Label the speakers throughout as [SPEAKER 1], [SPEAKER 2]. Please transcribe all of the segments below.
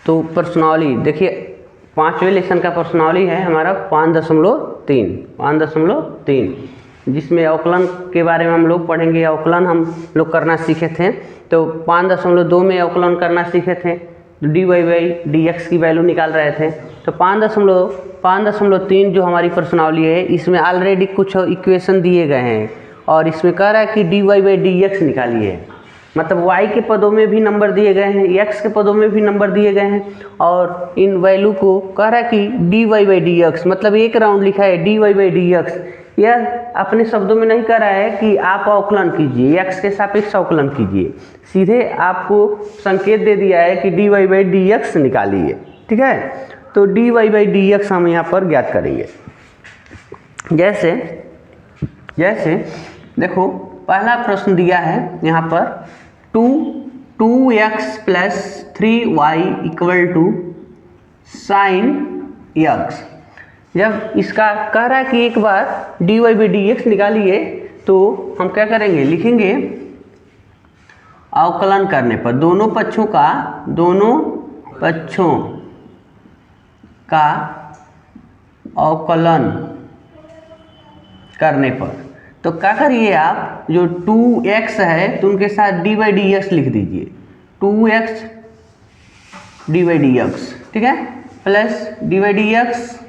[SPEAKER 1] तो प्रश्नावली देखिए 5वें लेसन का प्रश्नावली है हमारा 5.3, जिसमें अवकलन के बारे में हम लोग पढ़ेंगे। अवकलन हम लोग करना सीखे थे, तो 5.2 में अवकलन करना सीखे थे, dy बाई डी एक्स की वैल्यू निकाल रहे थे। तो 5.3 जो हमारी प्रश्नावली है, इसमें ऑलरेडी कुछ इक्वेशन दिए गए हैं और इसमें कह रहा है कि dy बाई डी एक्स निकालिए। मतलब y के पदों में भी नंबर दिए गए हैं, x के पदों में भी नंबर दिए गए हैं और इन वैल्यू को कह रहा है कि dy बाई डी एक्स, मतलब एक राउंड लिखा है dy बाई डी एक्स। यह अपने शब्दों में नहीं कह रहा है कि आप अवकलन कीजिए, x के सापेक्ष अवकलन कीजिए, सीधे आपको संकेत दे दिया है कि dy बाई डी एक्स निकालिए। ठीक है, तो dy बाई डी एक्स हम यहाँ पर ज्ञात करेंगे। जैसे देखो पहला प्रश्न दिया है यहाँ पर 2x plus 3y equal to sine x। जब इसका कह रहा है कि एक बार dy बाई डी एक्स निकालिए, तो हम क्या करेंगे, लिखेंगे अवकलन करने पर दोनों पक्षों का अवकलन करने पर। तो क्या करिए, आप जो 2x है तो उनके साथ dy बाई डी एक्स लिख दीजिए, 2x dy by D x, ठीक है, plus dy by D x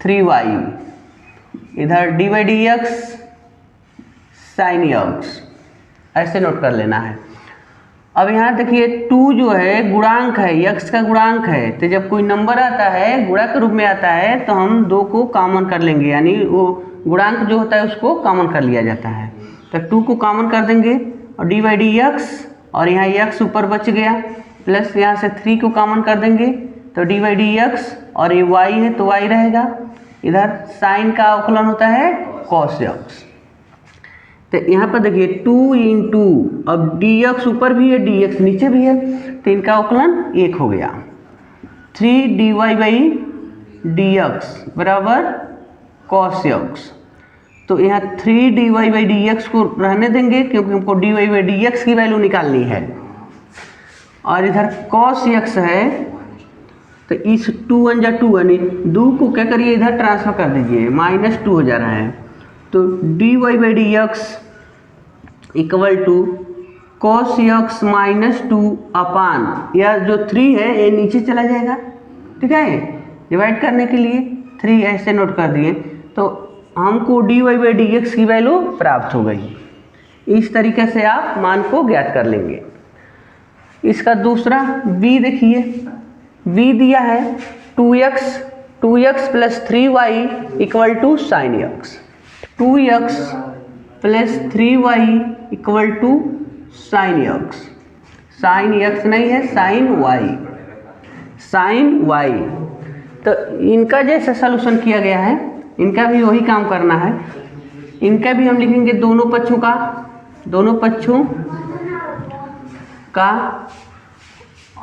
[SPEAKER 1] 3y, इधर dy by D x sine x, ऐसे नोट कर लेना है। अब यहाँ देखिए 2 जो है गुणांक है, x का गुणांक है, तो जब कोई नंबर आता है गुणा के रूप में आता है तो हम 2 को कॉमन कर लेंगे, यानी वो गुणांक जो होता है उसको कॉमन कर लिया जाता है। तो 2 को कॉमन कर देंगे और डी बाई डी एक्स, और यहाँ x ऊपर बच गया, प्लस यहाँ से 3 को कॉमन कर देंगे तो डी बाई डी एक्स, और ये y है तो y रहेगा। इधर साइन का अवकलन होता है cos x। तो यहाँ पर देखिए 2 इंटू, अब dx ऊपर भी है dx नीचे भी है, तो इनका अवकलन 1 हो गया। 3 dy बाई डी एक्स बराबर cos x। तो यहाँ 3 dy बाई डी एक्स को रहने देंगे क्योंकि हमको dy बाई डी एक्स की वैल्यू निकालनी है, और इधर cos x है, तो इस 2 1 जा 2 यानी 2 को क्या करिए इधर ट्रांसफर कर दीजिए, -2 हो जा रहा है। तो dy by D x equal to cos x -2 अपान, यह जो 3 है ये नीचे चला जाएगा, ठीक है, डिवाइड करने के लिए 3 ऐसे नोट कर दिए, तो हमको dy बाई डी एक्स की वैल्यू प्राप्त हो गई। इस तरीके से आप मान को ज्ञात कर लेंगे। इसका दूसरा b देखिए, b दिया है 2x plus 3y equal to sine x, 2x plus 3y equal to sine x, sine x नहीं है साइन y। तो इनका जैसा सलूशन किया गया है, इनका भी वही काम करना है। इनका भी हम लिखेंगे दोनों पक्षों का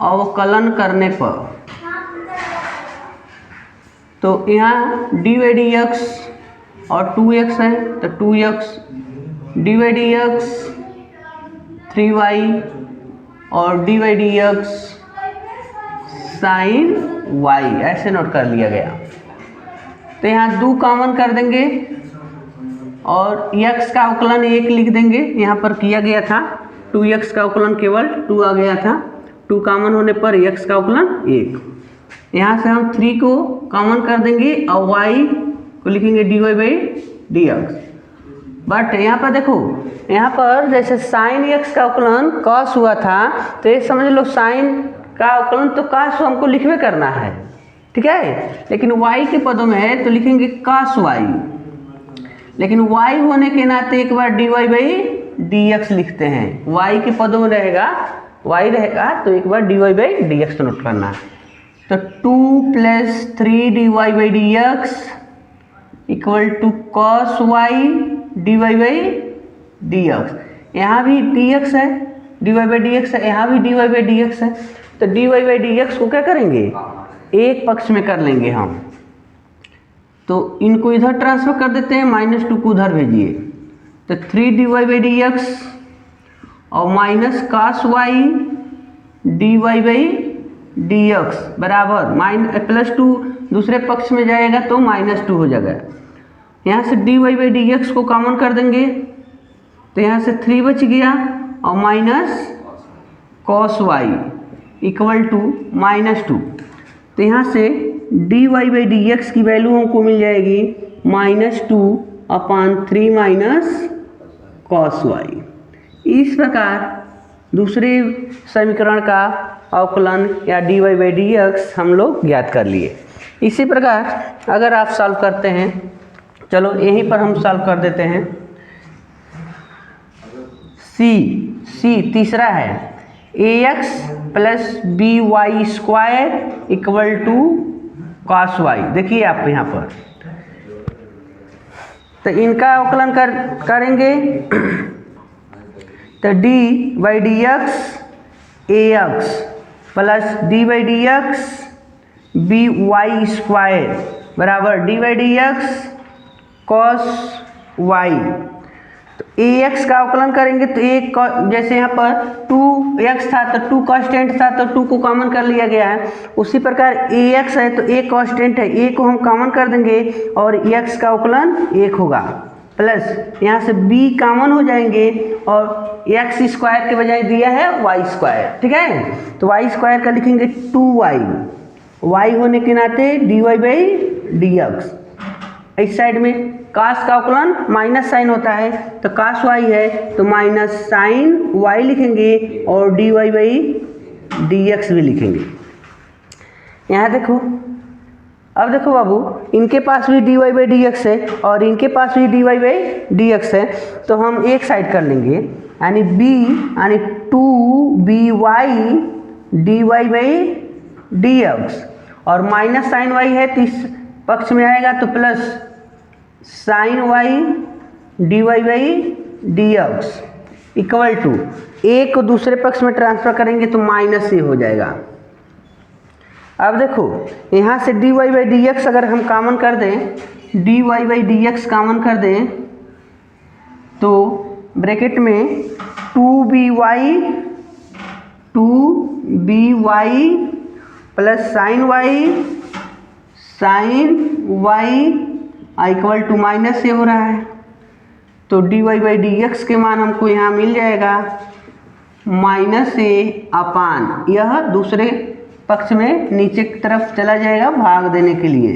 [SPEAKER 1] अवकलन करने पर। तो यहाँ डी बाई डी एक्स और 2x है, तो 2x D by D x 3y और d by D x sine y, ऐसे नोट कर लिया गया। तो यहाँ 2 कॉमन कर देंगे और x का अवकलन 1 लिख देंगे, यहाँ पर किया गया था 2x का अवकलन केवल 2 आ गया था, 2 कॉमन होने पर x का अवकलन 1। यहाँ से हम 3 को कॉमन कर देंगे और y को लिखेंगे dy by D x. But यहाँ पर देखो, यहाँ पर जैसे साइन x का अवकलन cos हुआ था, तो ये समझ लो साइन का अवकलन तो cos हमको लिखवे करना है, ठीक है, लेकिन y के पदों में है तो लिखेंगे cos y, लेकिन y होने के नाते एक बार dy बाई डी एक्स लिखते हैं, y के पदों में रहेगा y रहेगा, तो एक बार dy by D x note करना है। तो 2 plus 3 dy by D x equal to cos y dy by D x. यहाँ भी dx है, dy बाई डी एक्स है, यहाँ भी dy बाई डी एक्स है, तो dy बाई डी एक्स को क्या करेंगे, एक पक्ष में कर लेंगे हम। तो इनको इधर ट्रांसफर कर देते हैं, -2 को उधर भेजिए, तो 3 dy बाई डी एक्स और minus cos y dy by D x बराबर +2, दूसरे पक्ष में जाएगा तो -2 हो जाएगा। यहाँ से dy बाई डी एक्स को कॉमन कर देंगे तो यहाँ से 3 बच गया और minus cos y equal to -2। तो यहाँ से dy बाई डी एक्स की वैल्यू हमको मिल जाएगी -2/3 माइनस cos y। इस प्रकार दूसरे समीकरण का अवकलन या dy बाई डी एक्स हम लोग ज्ञात कर लिए। इसी प्रकार अगर आप सॉल्व करते हैं, चलो यहीं पर हम सॉल्व कर देते हैं। सी तीसरा है ax plus by² equal to cos y। देखिए आप यहाँ पर तो इनका अवकलन करेंगे तो d by D x plus d by D x by² बराबर D by D x cos y। तो ax का अवकलन करेंगे तो एक जैसे यहाँ पर 2x था तो 2 कांस्टेंट था तो 2 को कॉमन कर लिया गया है, उसी प्रकार ax है तो a कांस्टेंट है, a को हम कॉमन कर देंगे और x का अवकलन 1 होगा। प्लस यहाँ से b कॉमन हो जाएंगे और x स्क्वायर के बजाय दिया है y², ठीक है। तो y² का लिखेंगे 2y, y होने के नाते dy बाई डी एक्स। इस साइड में cos का अवकलन माइनस साइन होता है तो cos y है तो माइनस साइन y लिखेंगे और dy बाई डी एक्स भी लिखेंगे। यहाँ देखो, अब देखो बाबू, इनके पास भी dy बाई डी एक्स है और इनके पास भी dy बाई डी एक्स है, तो हम एक साइड कर लेंगे यानी यानी 2by dy by D x और माइनस साइन y है तो इस पक्ष में आएगा तो plus sign y dy by D x equal to a को दूसरे पक्ष में ट्रांसफर करेंगे तो माइनस a हो जाएगा। अब देखो यहाँ से dy बाई डी एक्स अगर हम कॉमन कर दें, dy by D X common कर दें तो ब्रैकेट में 2by plus sign y equal to minus A हो रहा है तो dy बाई डी एक्स के मान हमको यहाँ मिल जाएगा -a/, यह दूसरे पक्ष में नीचे की तरफ चला जाएगा भाग देने के लिए,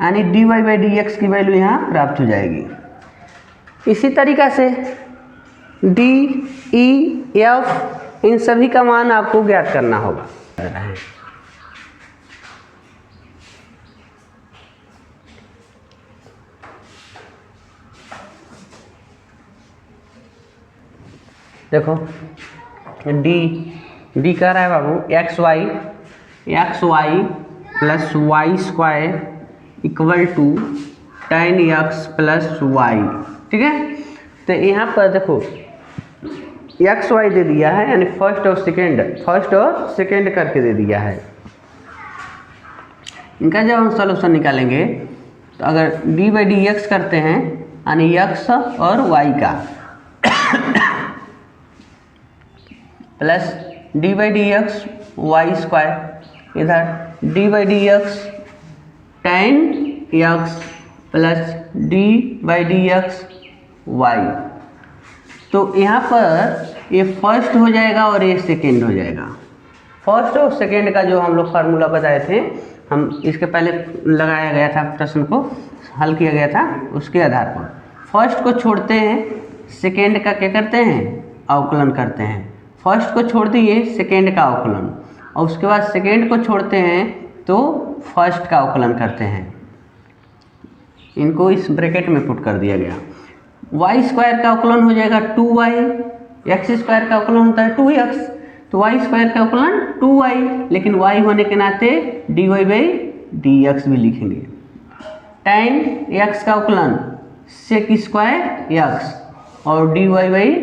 [SPEAKER 1] यानी dy बाई डी एक्स की वैल्यू यहाँ प्राप्त हो जाएगी। इसी तरीक़ा से d, e, f इन सभी का मान आपको ज्ञात करना होगा। देखो डी कह रहा है बाबू X Y plus y² equal to tan x प्लस y, ठीक है। तो यहाँ पर देखो एक्स वाई दे दिया है यानी फर्स्ट और सेकेंड करके दे दिया है। इनका जब हम सॉल्यूशन निकालेंगे तो अगर डी बाई डी एक्स करते हैं यानी x और y का plus d by D x y², इधर D by D x tan x plus d by D x y। तो यहाँ पर ये फर्स्ट हो जाएगा और ये सेकेंड हो जाएगा। फर्स्ट और सेकेंड का जो हम लोग फार्मूला बताए थे, हम इसके पहले लगाया गया था, प्रश्न को हल किया गया था, उसके आधार पर फर्स्ट को छोड़ते हैं, सेकेंड का क्या करते हैं, अवकलन करते हैं। फर्स्ट को छोड़ दिए सेकेंड का अवकलन और उसके बाद सेकेंड को छोड़ते हैं तो फर्स्ट का अवकलन करते हैं। इनको इस ब्रैकेट में पुट कर दिया गया। y² का अवकलन हो जाएगा 2y, x² का अवकलन होता है 2x, तो y² का अवकलन 2y, लेकिन y होने के नाते dy बाई डी एक्स भी लिखेंगे। tan x का अवकलन sec² x और dy by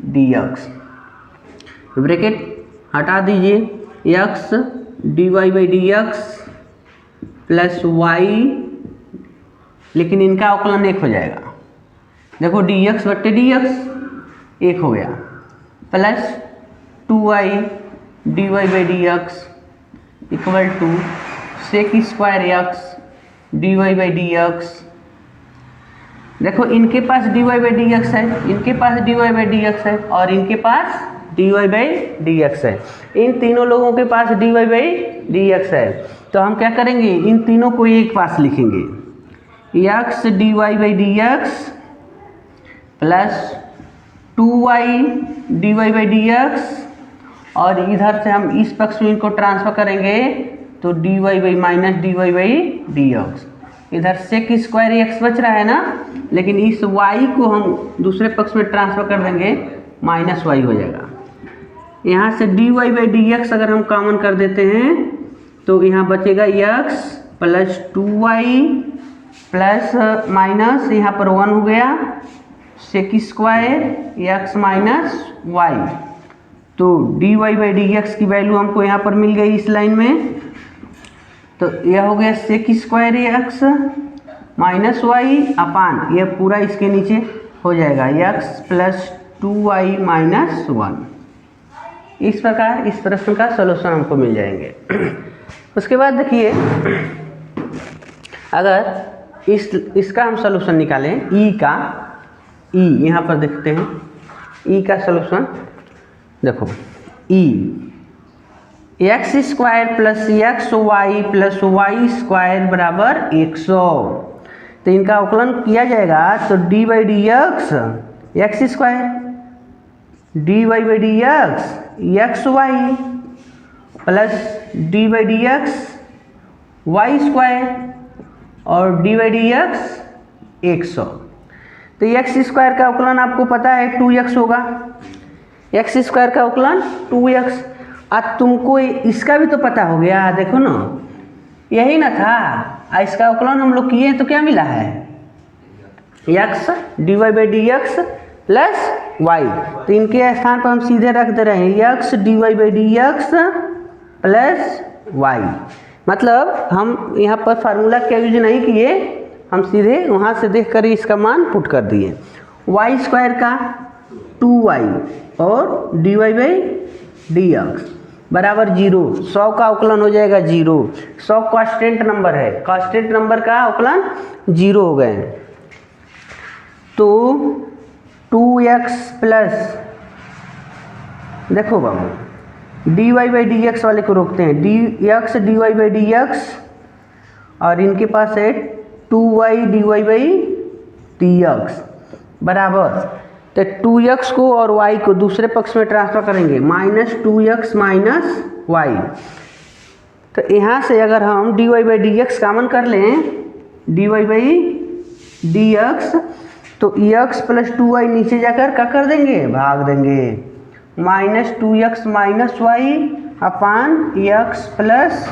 [SPEAKER 1] D x. Bracket हटा दीजिए, x dy by D x plus y, लेकिन इनका अवकलन 1 हो जाएगा। देखो dx बट्टे dx 1 हो गया, plus 2y dy by D x equal to sec square x dy by D x. देखो इनके पास dy बाई डी एक्स है, इनके पास dy बाई डी एक्स है और इनके पास dy बाई डी एक्स है। इन तीनों लोगों के पास dy बाई डी एक्स है, तो हम क्या करेंगे, इन तीनों को एक पास लिखेंगे, x dy by D x plus 2y dy by D x, और इधर से हम इस पक्ष में इनको ट्रांसफर करेंगे तो dy by minus dy by D x. इधर सेक स्क्वायर एक्स बच रहा है ना, लेकिन इस y को हम दूसरे पक्ष में ट्रांसफर कर देंगे, माइनस y हो जाएगा। यहाँ से dy बाई डी एक्स अगर हम कॉमन कर देते हैं तो यहाँ बचेगा x plus 2y plus minus यहाँ पर 1 हो गया sec square x minus y. तो dy बाई डी एक्स की वैल्यू हमको यहाँ पर मिल गई इस लाइन में, तो यह हो गया sec square x minus Y upon यह पूरा इसके नीचे हो जाएगा x प्लस 2y माइनस 1। इस प्रकार इस प्रश्न का सलूशन हमको मिल जाएंगे। उसके बाद देखिए, अगर इसका हम सलूशन निकालें e का, e यहाँ पर देखते हैं e का सलूशन। देखो e x square plus x Y plus y square बराबर 100, तो इनका अवकलन किया जाएगा तो d by D x square d y by D x Y plus d by D x y square और डी बाई डी एक्स 100। तो x square का अवकलन आपको पता है 2x होगा, एक्स स्क्वायर का अवकलन 2x। आज तुमको इसका भी तो पता हो गया, देखो ना यही ना था, इसका अवकलन हम लोग किए तो क्या मिला है x dy by D x plus y. तो इनके स्थान पर हम सीधे रख दे रहे हैं x dy by D x plus y. मतलब हम यहाँ पर फार्मूला का यूज नहीं किए, हम सीधे वहाँ से देख कर इसका मान पुट कर दिए। वाई स्क्वायर का 2y और dy बाई डी एक्स बराबर 0, 100 का अवकलन हो जाएगा 0। 100 कांस्टेंट नंबर है, कांस्टेंट नंबर का अवकलन 0 हो गए। तो 2x प्लस, देखो बाबू dy बाई डी एक्स वाले को रोकते हैं, dx dy by D x और इनके पास है 2y dy by D x बराबर, तो 2x को और y को दूसरे पक्ष में ट्रांसफर करेंगे, माइनस 2x माइनस वाई। तो यहाँ से अगर हम dy by D X common कर लें, dy बाई डी एक्स, तो x प्लस 2y नीचे जाकर क्या कर देंगे, भाग देंगे, माइनस 2x माइनस वाई अपान x प्लस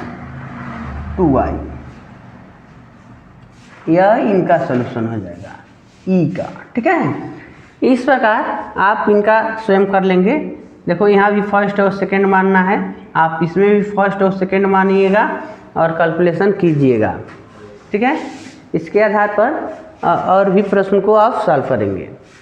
[SPEAKER 1] 2y। यह इनका सलूशन हो जाएगा e का, ठीक है। इस प्रकार आप इनका स्वयं कर लेंगे। देखो यहाँ भी फर्स्ट और सेकंड मानना है, आप इसमें भी फर्स्ट और सेकंड मानिएगा और कैलकुलेशन कीजिएगा, ठीक है। इसके आधार पर और भी प्रश्न को आप सॉल्व करेंगे।